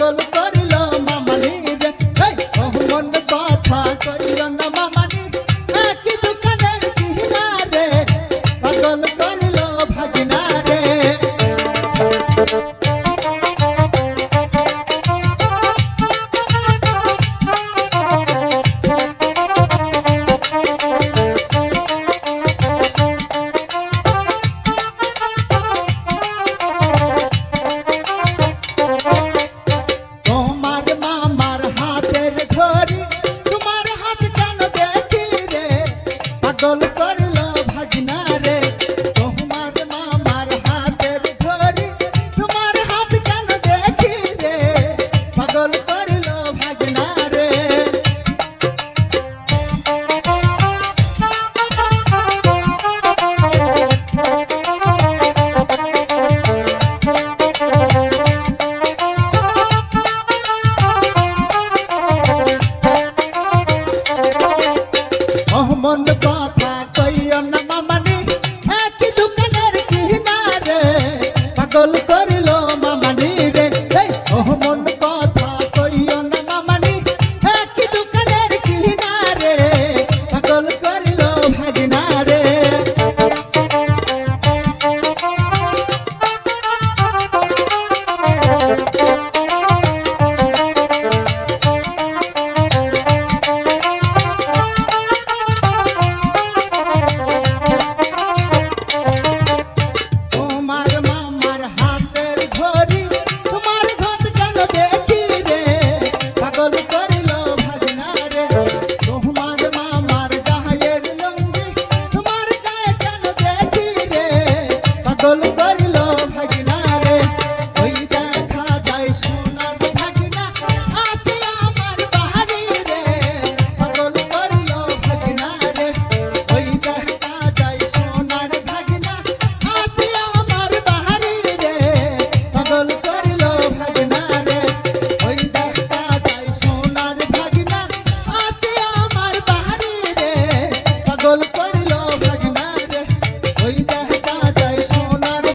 পাগল করিল মামানি রে মন কথা কইল না মামানি একই দোকানের কিনা রে পাগল করিল ভাগিনা রে পাগল করলো ভাগনা রে তোমার মামার হাতের ধরি তোমার হাত কেন দেখি রে পাগল করলো ভাগনা রে মন কথা কইও না মামানি একই দোকানের কিনা রে পাগল করিল মামানি রে মন কথা কইও না মামানি একই দোকানের কিনা রে পাগল করিল ভাগিনা রে পাগল করিল